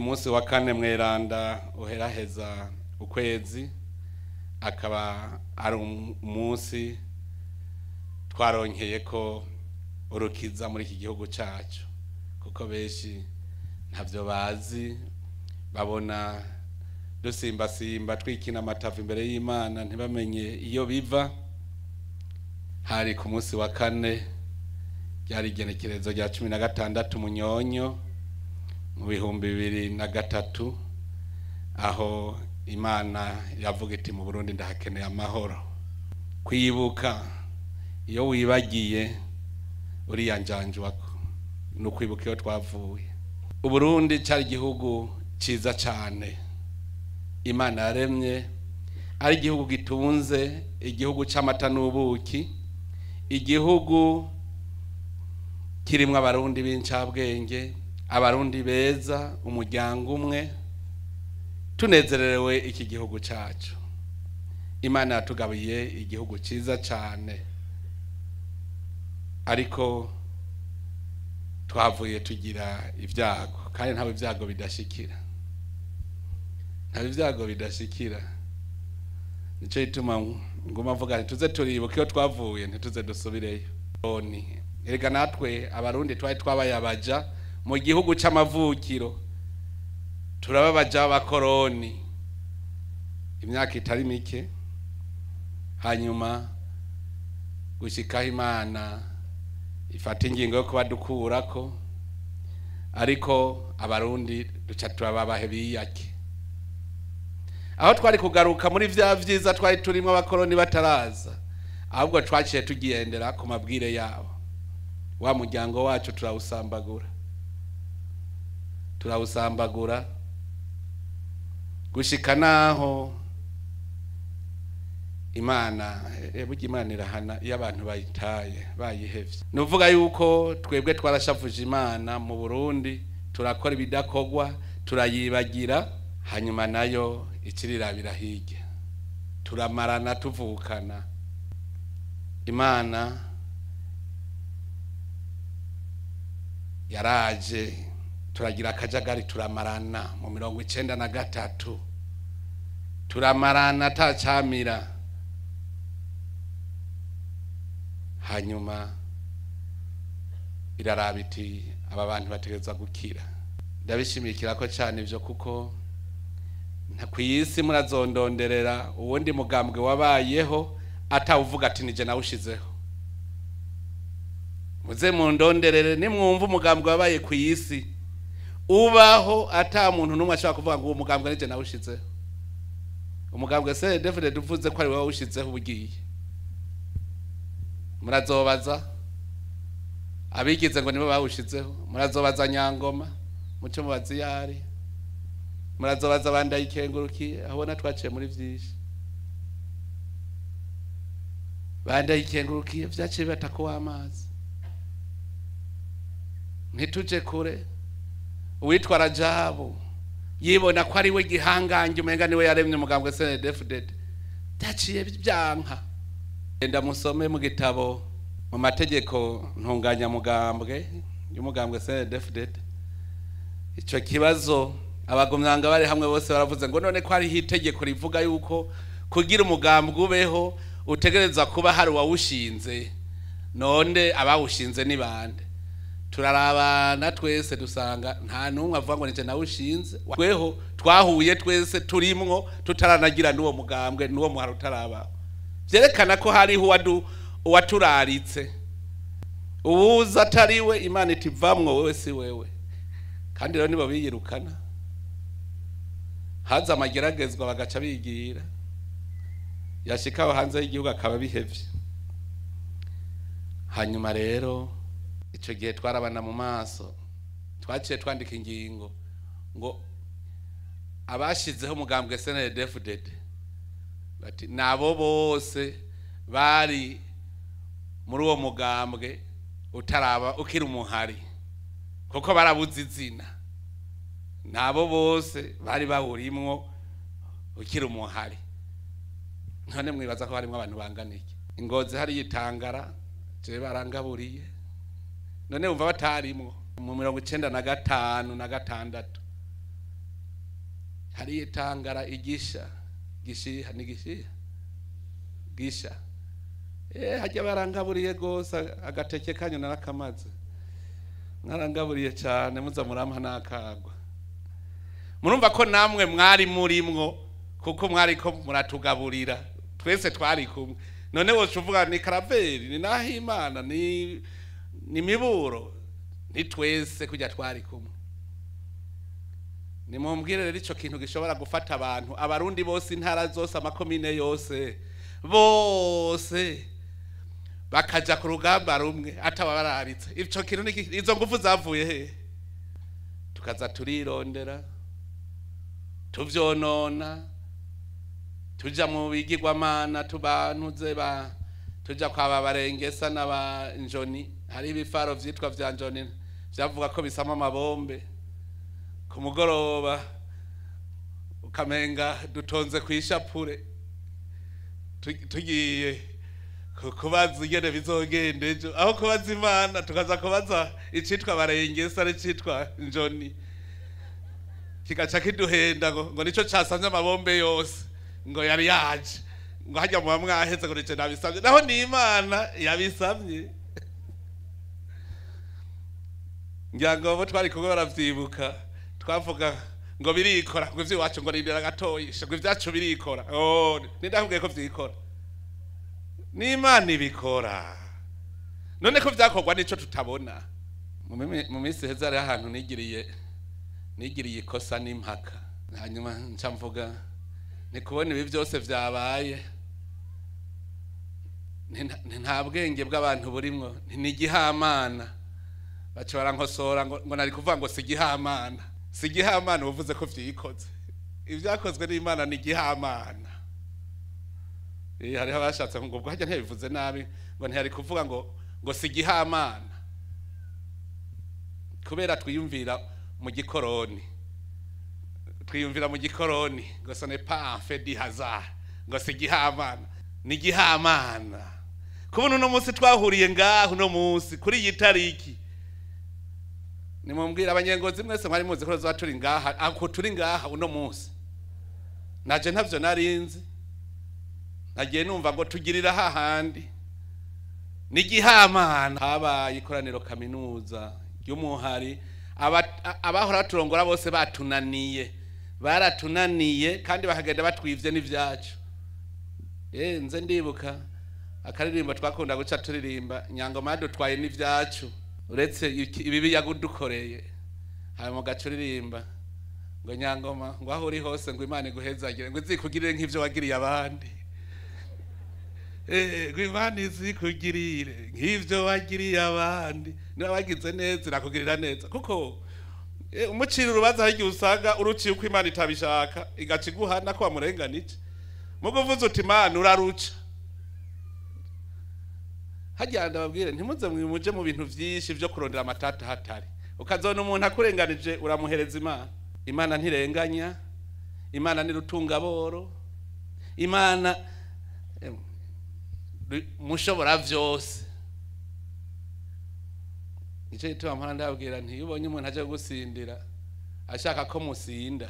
uyu munsi wa kane mweranda uheraheza ukwezi akaba ari umunsi twaronkeye ko urukiza muri iki gihugu cyacu, kuko benshi ntavyo bazi, babona dusimbasimba twikina amatavu imbere y'Imana ntibamenye iyo biva. Hari ku munsi wa kane ryari igenekerezo rya 16 Munyonyo mu 2003, aho Imana yavuga iti mu Burundi ndahakeneye amahoro. Kwibuka iyo wibagiye uriya njanje wako no kwibuka iyo twavuye. Uburundi cyari igihugu ciza cyane Imana yaremye, ari igihugu gitunze, igihugu c'amata n'ubuki, igihugu kirimwe abarundi b'incabwenge, abarundi beza, umuryango umwe. Tunezerewe iki gihugu cyacu. Imana yatugabiye igihugu ciza cyane, ariko twavuye tugira ibyago, kandi ntawe ibyago bidashikira, ntawe ibyago bidashikira. Nico ituma nguma mvuga nti tuze turibuka iyo twavuye ntituze dusubireyo. Erega natwe abarundi twari twabayabaja mu gihugu c'amavukiro, turababaja abakoroni imyaka itari mike, hanyuma gushikaho Imana ifata ingingo yo kubadukurako, ariko abarundi duca turababahe biyake. Aho twari kugaruka muri vya vyiza twari turimo abakoroni bataraza, ahubwo twaciye tugiendera ku mabwire yabo. Wa muryango wacu turawusambagura gushika naho Imana burya Imana irahana iyo abantu bayitaye bayihevye. Nuvuga yuko twebwe twarashavuje Imana mu Burundi, turakora ibidakogwa, turayibagira, hanyuma nayo ikirirabira hirya, turamarana tuvukana. Imana yaraje turagira akajagari, turamarana mu 1993, turamarana atacamira. Hanyuma irarabiti aba bantu bategeza gukira. Ndabishimikira ko cyane ivyo, kuko nta kwisi murazondonderera uwundi mugambwe wabayeho atawuvuga ati nije nawushizeho. Muze mundonderere nimwumva umugambwe wabaye ku isi ubaho ata muntu numwe ashaka kuvuga ngo uwo mugambwe nije nawushizeho. Umugambwe CNDDFDD uvuze ko ari wowe wushizeho ubugiye, murazobaza abigize ngo nibo bawushizeho, murazobaza Nyangoma muco mubazi yari, murazobaza bandayikengurukiye, abona twaciye muri vyinshi. Bandayikengurukiye vyaciye batako amazi, ntituje kure. Uwitwara Jabo yibona ko ari we gihanganje umenga niwe yaremye umugambwe CNDDFDD, byaciye byanka. Enda musome mu gitabo mu mategeko ntunganya mugambwe y'umugambwe CNDDFDD. Ico kibazo abagumyanga bari hamwe bose baravuze ngo none ko ari hitegeko rivuga yuko kugira umugambwe ubeho utegereza kuba hari wawushinze, none abawushinze ni bande? Turarabana twese dusanga nta numwe avuga ngo nije nawushinze. Tweho twahuye twese turimwo tutaranagira n'uwo mugambwe n'uwo muharo utaraba. Vyerekana ko hariho uwaturaritse, uwuza atariwe Imana itivamwo wewe si wewe. Kandi rero nibo biyirukana, haza amageragezwa bagaca bigira, yashikaho hanze y'igihugu akaba bihevye. Hanyuma rero ico gihe twarabana mu maso, twaciye twandika ingingo ngo abashizeho umugambwe CNDDFDD bati nabo bose bari muri uwo mugambwe utaraba ukiri umuhari, kuko barabuze izina. Nabo bose bari bawurimwo ukiri umuhari. None mwibaza ko harimo abantu bangana iki? Ingozi hari yitangara je barangaburiye, none umva batarimwo mu 1995 na 6. hari itangara igisha gishiha gisha hajya barangaburiye gose agateke kanyu narakamaze narangaburiye cyane muza murampa nakagwa murumva ko namwe mwari murimwo kuko mwari ko muratugaburira twese twari kumwe none wose uvuga ni karaveri ni nahimana ni miburo ni twese kujya twari kumwe nimumbwire rero ico kintu gishobora gufata abantu abarundi bose intara zose amakomine yose bose bakaja ku rugamba rumwe atabararitse ico kintu izo ngufu zavuye he tukaza turirondera tuvyonona tuja mu bigirwamana tubantuze tuja kwa barengesa n'aba njoni hari ibifaro vyitwa vya njoni vyavuga ko bisama amabombe ku mugoroba ukamenga dutonze kwishapure tugiye kubaza ingene bizogenda ejo aho kubaza Imana tukaza kubaza icitwa barengesa n'icitwa njoni kigaca kiduhenda ngo nico casanze amabombe yose ngo yari yaje ngo hajya mu mwaheze ngo nice nabisabye naho ni Imana yabisabye ngirango bo twari kugo baravyibuka twavuga ngo birikora ngo ivyiwacu ngo rindira gatoyisha ngo ivyacu birikora nindakubwiye ko vyikora ni Imana ibikora none ko vyakorwa nico tutabona mu minsi heza ari ahantu nigiriye ikosa n'impaka hanyuma nca mvuga ni kubona ibi byose vyabaye nta bwenge bw'abantu burimwo ni igihamana baca barankosora ngo nari kuvuga ngo si igihamana uvuze ko vyikoze ivyakozwe n'Imana ni igihamana hariho abashatse ngo ubwo hajya ntibivuze nabi ngo ntiyari kuvuga ngo si igihamana kubera twiyumvira mu gikoroni ngo ce n'est pas un fait du hasard ngo si igihamana ni igihamana kubona uno munsi twahuriye ngaho uno munsi kuri iyi tariki nimumbwira abanyengozi mwese mwari muzi ko za turi ngaha ako turi ngaha uno munsi naje ntavyo narinzi nagiye numva ngo tugirira hahandi ni igihamana habaye ikoraniro kaminuza y'umuhari abahora turongora bose baratunaniye kandi bakagenda batwivye n'ivyacu nze ndibuka akaririmba twakunda guca turirimba nyangoma dutwaye n'ivyacu uretse ibibi yagudukoreye hanyuma gacuririmba ngo nyangoma ngo aho uri hose ngo Imana iguhezagire ngo izikugirire nk'ivyo wagiriye abandi ngo Imana izikugirire nk'ivyo wagiriye abandi niba wagize neza irakugirira neza kuko umucira urubanza hari igihe usanga uruciye uko Imana itabishaka igaca iguhana ko wamurenganije mugo uvuze uti Imana uraruca hajya ndababwire ntimuze muje mu bintu vyinshi vyo kurondera amatata hatari ukazona umuntu akurenganije uramuhereza Imana ntirenganya Imana ni rutungaboro Imana mushobora vyose nico gituma mpora ndabwira nti ubonye umuntu aje gusindira ashaka ko musinda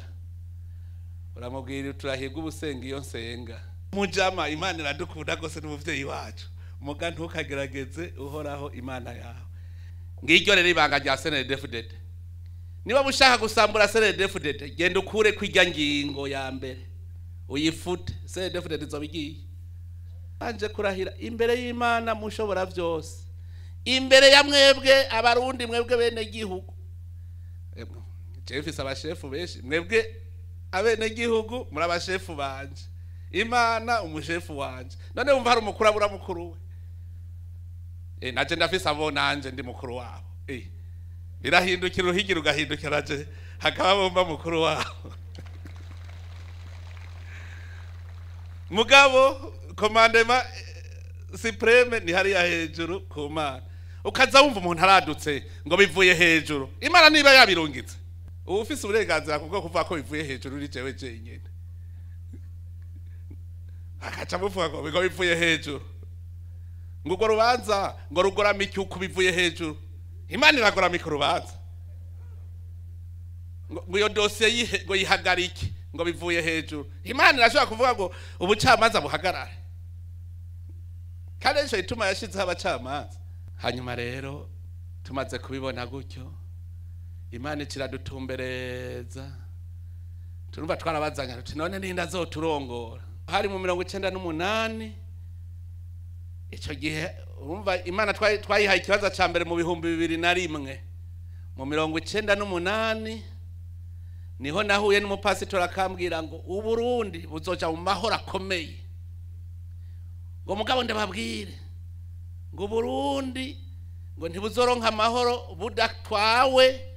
uramubwira turahiga ubusenga iyo nsenga mujama Imana iradukunda gose n'umuvyeyi wacu muga ntukagerageze uhoraho Imana yawe ngiryo rero ibanga rya CNDDFDD niba mushaka gusambura CNDDFDD genda ukure kwirya ngingo ya mbere uyifute CNDDFDD zobigiye anje kurahira imbere y'Imana mushobora vyose imbere ya mwebwe abarundi mwebwe bene gihugu Jefisa abashefu beshi mwebwe abene gihugu muri abashefu banje Imana umushefu wanje none umva hari umukuru abura mukuru we naje ndafise abo nanje ndi mukuru wabo birahindukira uhigira ugahindukira je hakaba bomba mukuru wabo mugabo commandement supreme ni hari ya hejuru ku Mana ukaza wumva umuntu aradutse ngo bivuye hejuru Imana niba yabirungitse ufise uburenganzira kuko kuvuga ko bivuye hejuru uri jewe jenyene akaca muvuga ngo bivuye hejuru ngo rubanza ngo rugorama iki uko bivuye hejuru Imana iragorama iki rubanza ngo iyo dosiye ngo yihagarike ngo bivuye hejuru. Imana irashobora kuvuga ngo ubucamanza buhagarare, kandi ejo ituma yashizeho abacamanza. Hanyuma rero tumaze kubibona gutyo, Imana ikiradutumbereza, turumva twarabazanya tuti none ninda zoturongora. Hari mu 98 ico gihe urumva Imana twayihaye ikibazo ca mbere mu 2001. Mu 98 niho nahuye n'umupasitori akambwira ngo Uburundi buzoja mu mahoro akomeye, ngo mugabo ndababwire ngo Burundi ngo ntibuzoronka amahoro budatwawe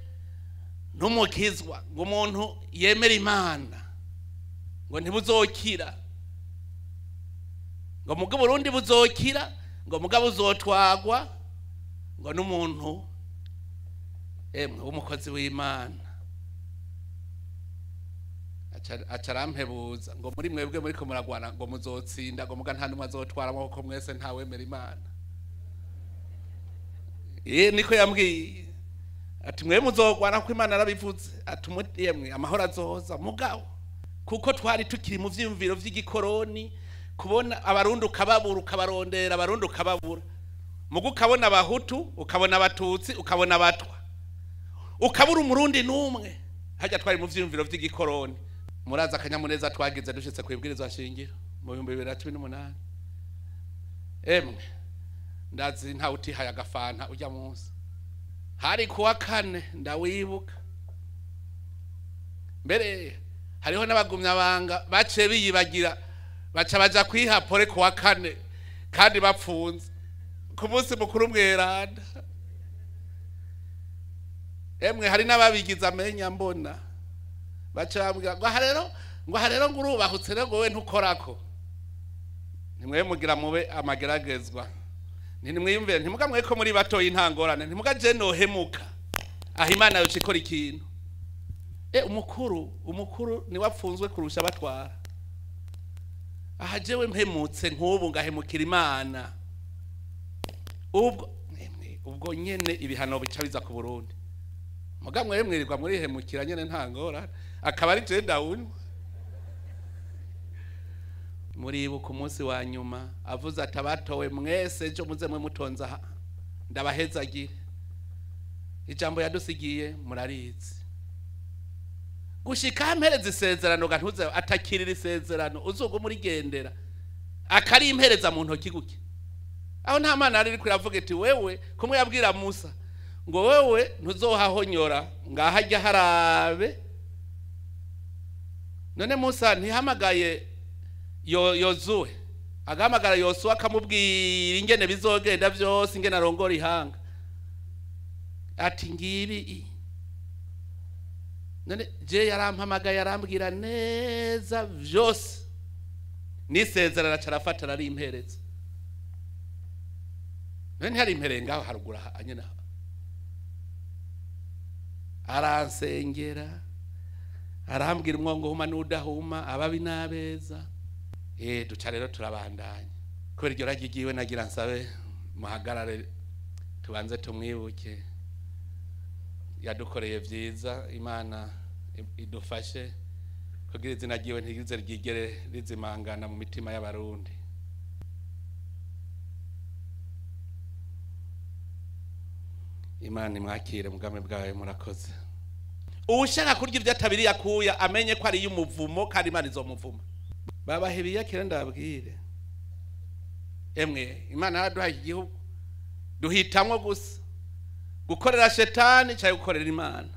n'umukizwa, ngo umuntu yemera Imana ngo ntibuzokira, ngo mugabo Burundi buzokira, ngo mugabo uzotwagwa ngo n'umuntu w'umukozi w'Imana. Acarampebuza ngo muri mwebwe muri ko muragwana ngo muzotsinda, ngo muga nta numwe azotwara amaboko mwese ntawemera Imana. Niko yambwiye ati mwe muzogwana ko Imana arabivuze, ati yemwe amahoro azoza mugabo, kuko twari tukiri mu vyimviro vy'igikoroni, kubona abarundi ukababura ukabarondera, abarundi ukababura, mugu ukabona abahutu ukabona abatutsi ukabona abatwa, ukabura umurundi numwe. Hajya twari mu vyimviro vy'igikoroni. Muraza akanyamuneza twagize dushitse kwibwirizwa shingiro mu 2018. Emwe ndazi nta utihaye agafanta ujya munsi, hari kuwa kane ndawibuka. Mbere hariho n'abagumya banga bace biyibagira, baca baja kwihapore kuwa kane kandi bapfunze ku munsi mukuru mweranda. Emwe hari n'ababigiza amenya mbona bacambwira ngo harero ngo urubahutse rero wowe ntukorako, nimwe mugira mube amageragezwa, nimwiyumvire ntimuga mweko muri bato y'intangorane, ntimuga je nohemuka aho Imana yo cikora ikintu. Umukuru ni wapfunzwe kurusha batwara. Aha jewe mpemutse nk'ubu ngahemukira Imana, ubwo nyene ibihano bica biza ku Burundi. Muga mwirirwa muri hemukira nyene ntangora, akaba ari je Dawuni. Muribuka umunsi wa nyuma avuze atabatowe mwese ejo muze mwe mutonza ndabahezagire. Ijambo yadusigiye murarizi, gushika ampereza isezerano gantuze atakirira isezerano uzugo muri gendera akari impereza mu ntoki guke. Aho nta Mana ari kuravuga ati wewe kumwe yabwira Musa ngo wewe ntuzohahonyora ngahajya harabe. None Musa ntihamagaye Yozuwe, agamagara Yosuwa akamubwira ingene bizogenda byose, ingene arongora ihanga, ati ngibi. None je yarampamagaye arambwira neza vyose, nisezerana carafata ari impereza. None hari imperenga harugura anyena aransengera, arambwira umwongo huma n'udahuma, ababi n'abeza. Duca rero turabandanya kubera iryo ragigiwe. Nagira nsabe muhagarare tubanze tumwibuke, yadukoreye vyiza. Imana idufashe kugira izina ryiwe ntigize ryigere rizimangana mu mitima y'abarundi. Imana imwakire mugame bwawe, murakoze. Ushaka kurya ivyo atabiri yakuya amenye ko ari y'umuvumo, kandi Imana izomuvuma. Babahebiye kera ndababwire, emwe Imana yaraduhaye igihugu, duhitamwo gusa gukorera shetani cyangwa gukorera Imana.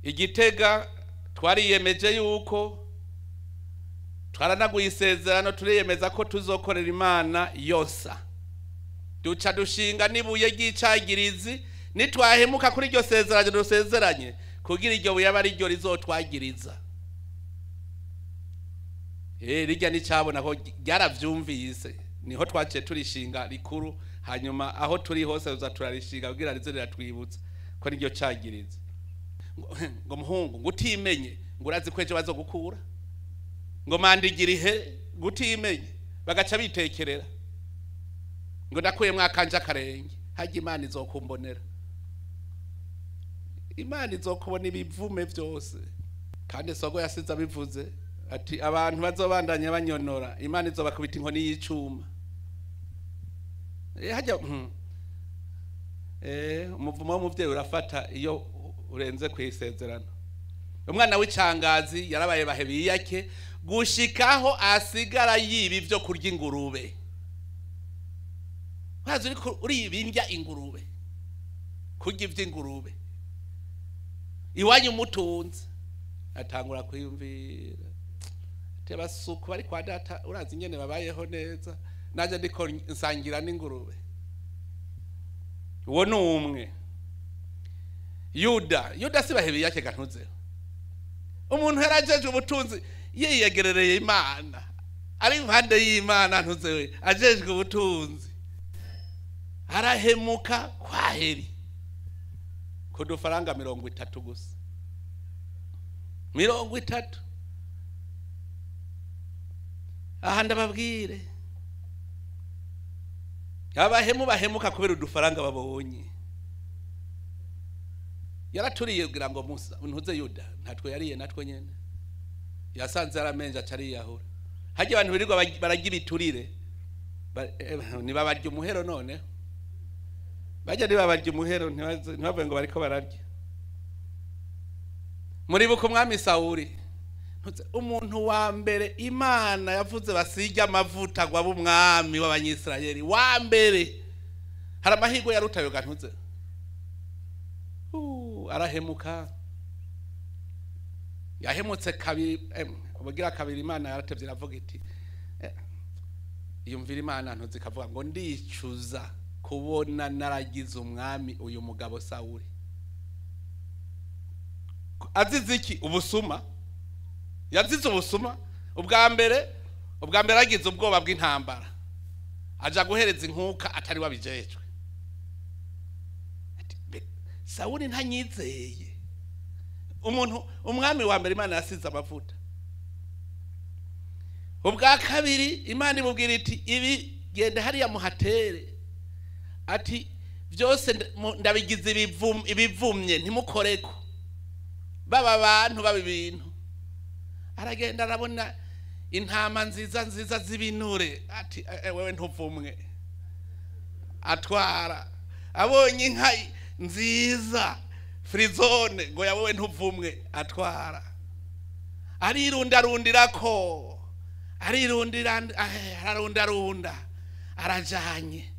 Igitega twariyemeje yuko twaranaguye isezerano, turiyemeza ko tuzokorera Imana yosa. Duca dushinga nibuye ry'icagirizi, nitwahemuka kuri iryo sezerano dusezeranye kugira iryo buye aba ari ryo rizotwagiriza. Rijya nicabona ko ryaravyumvise, niho twaciye turishinga rikuru. Hanyuma aho turi hose uza turarishinga kugira rize riratwibutsa ko niryo cagiriza. Ngo muhungu ngutimenye ngurazi kweje bazogukura, ngo mandigira ihe ngutimenye bagaca bitekerera ngo ndakuye mwakanje akarenge. Haje Imana izokumbonera, Imana izokubona ibivume vyose. kandi sogo yasize abivuze ati abantu bazobandanya banyonora Imana izobakubita inkoni y'icuma hajya umuvumo w'umuvyeyi urafata iyo urenze kwisezerano. Umwana w'icangazi yarabaye bahebi yake gushikaho asigara yibi byo kurya ingurube. Wazi uri ibindya ingurube kurya ivy'ingurube iwanyu mutunze atangura kwiyumvira ati basuku bari kwa data urazi nyene babayeho neza naje ndiko nsangira n'ingurube. Uwo numwe Yuda sibahebi yake gantuze umuntu yarajeje ubutunzi yiyegerereye Imana ari impande y'Imana ntuzewe ajejwe ubutunzi arahemuka kwaheri kudufaranga 30 gusa 30. Aha ndababwire abahemu bahemuka kubera udufaranga babonye. Yaraturiye kugira ngo Musa ntuze Yuda ntatwe yariye natwe nyene yasanze aramenje acari yahura haje abantu birirwa baragira iturire ni babarya umuhero none baje ni babarya umuhero ntibavuye ngo bariko bararya. Muri buko mwami Sawuli umuntu wa mbere Imana yavuze basijya amavuta gwa bumwami w'abanyisirayeli wa mbere hari amahigo yarutayo gantuze arahemuka yahemutse kabiri kubugira kabiri Imana yaratevye iravuga iti yumvira Imana ntuzi kavuga ngo ndicuza kubona naragize umwami uyu mugabo Sawuli azize iki ubusuma yazize ubusuma ubwa mbere agize ubwoba bw'intambara aja guhereza inkuka atari wabijejwe. Sawuli ntanyizeye umuntu umwami wa mbere Imana yasize amavuta. Ubwa kabiri Imana imubwira iti ibi genda hariya muhatere ati byose ndabigize ibivumye ntimukoreko baba abantu baba ibintu. Aragenda arabona intama nziza zibinure ati wewe ntuvumwe atwara. Abonye inka nziza frizone ngo yawe ntuvumwe atwara. Arirundarundirako ararundarunda arajanye.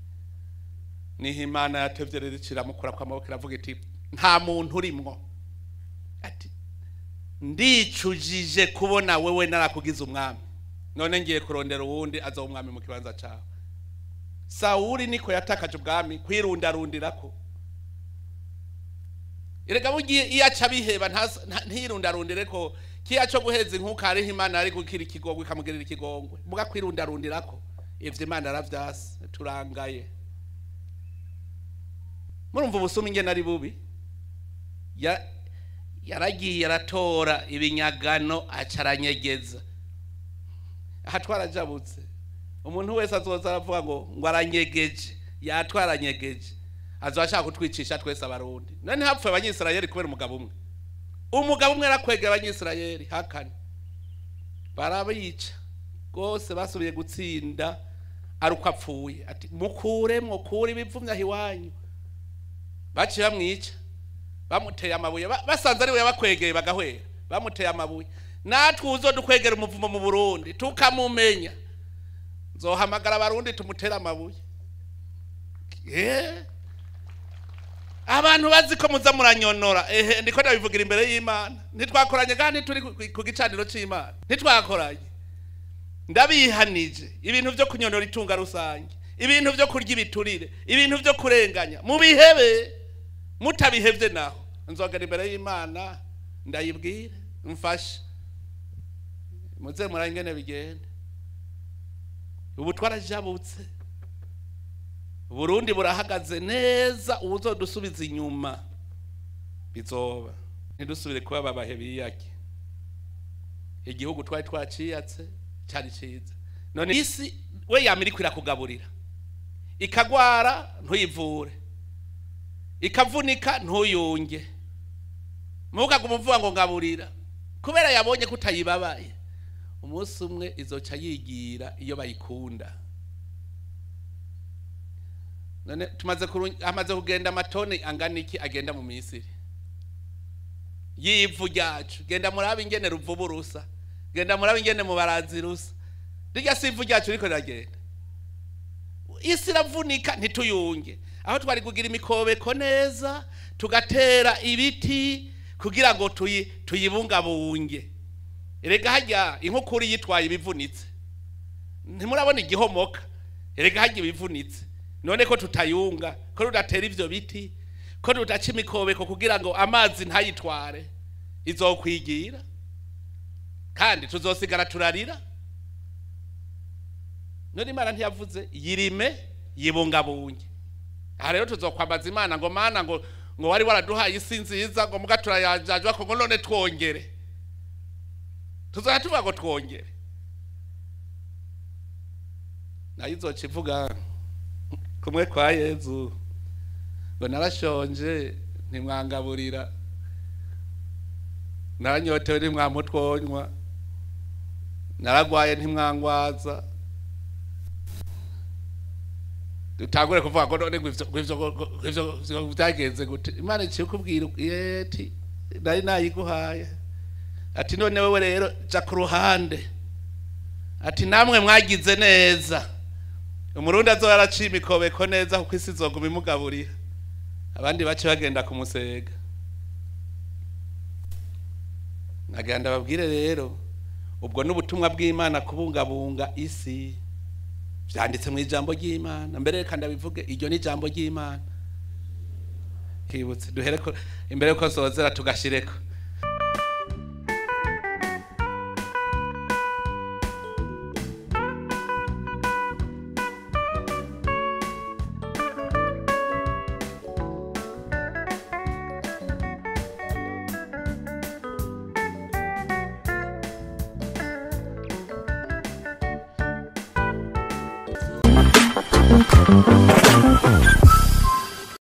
Niho Imana yatevye rero iramukura kwa maboko iravuga iti nta muntu urimwo ati ndicujije kubona wewe narakugize umwami none ngiye kurondera uwundi aza umwami mu kibanza cyawe. Sawuli niko yatakaje ubwami kwirundarundirako. Erega bugiye iyaca biheba ntirundarundire ko kiya cyo guhereza inkuka ari Imana ari gukira ikigongwe kamugirira ikigongwe muga kwirundarundirako ivyo Imana aravyase turangaye. Murumva ubusuma ingene ari bubi yaragiye aratora ibinyagano acaranyegeza aha twarajabutse umuntu wese azoza aravuga ngo aranyegeje yatwaranyegeje azashaka kutwicisha twese abarundi none hapfuye abanyisirayeli kubera umugabo umwe arakwegera abanyisirayeli hakane barabica gose basubiye gutsinda aruko apfuye ati mukuremwo kuri ibivumya hiwanyu baciye bamwica bamuteye amabuye basanze ari we yabakwegeye bagahwera bamuteye amabuye. Natwe uzodukwegera umuvumo mu Burundi tukamumenya nzohamagara abarundi tumutera amabuye. Abantu baziko muza muranyonora ndiko ndabivugira imbere y'Imana ntitwakoranye kandi turi ku gicaniro c'Imana ntitwakoranye ndabihanije ibintu byo kunyonora itunga rusange ibintu byo kurya ibiturire ibintu byo kurenganya mubihebe mutabihevye naho nzogera imbere y'Imana ndayibwira mfashe muze murangene bigende. Ubu twarajabutse Burundi burahagaze neza uzodusubiza inyuma bizoba ntidusubire kuba babahebi yake. Igihugu twari twaciyatse cyari ciza none isi we yamiri kwira kugaburira ikagwara ntuyivure ikavunika ntuyunge muvuga ngo ngaburira kubera yabonye kutayibabaye umunsi umwe izoca yigira iyo bayikunda. None amaze kugenda amatoni angana iki agenda mu Misiri yivu ryacu, genda murabe ingene ruvubu rusa, genda murabe ingene mu barazi rusa, rirya sivu ryacu riko riragenda. Isi iravunika ntituyunge, aho twari kugira imikobeko neza tugatera ibiti kugira ngo tuyibungabunge. Erega hajya inkukuri yitwaye ibivunitse, ntimurabona igihomoka, erega hajya ibivunitse. None ko tutayunga, ko tudatera ivyo biti, ko tutaca imikobeko kugira ngo amazi ntayitware, izokwigira kandi tuzosigara turarira. None Imana ntiyavuze yirime yibungabunge. Aha rero tuzokwambaza Imana ngo Mana ngo wari waraduhaye isi nziza ngo muga turayajajwa ko none twongere. Tuzoha tuvuga ngo twongere. Nayo izoca ivuga kumwe kwa Yezu ngo narashonje ntimwangaburira, naranyotewe ntimwamutwonywa, naragwaye ntimwangwaza. Dutangure kuvuga ngo none gwivyo byagenze gute? Imana iciye kubwira yeti nari nayiguhaye, ati none wewe rero ja ku ruhande, ati namwe mwagize neza. Umurundi azoba araciye imikobeko neza kuko isi izoguma imugaburira, abandi bace bagenda kumusega. Nagenda babwire rero ubwo n'ubutumwa bw'Imana kubungabunga isi vyanditse mu ijambo ry'Imana. Mbere kandi bivuge iryo ni ijambo ry'Imana. Kibutse duhereko imbere ko sozera tugashireko.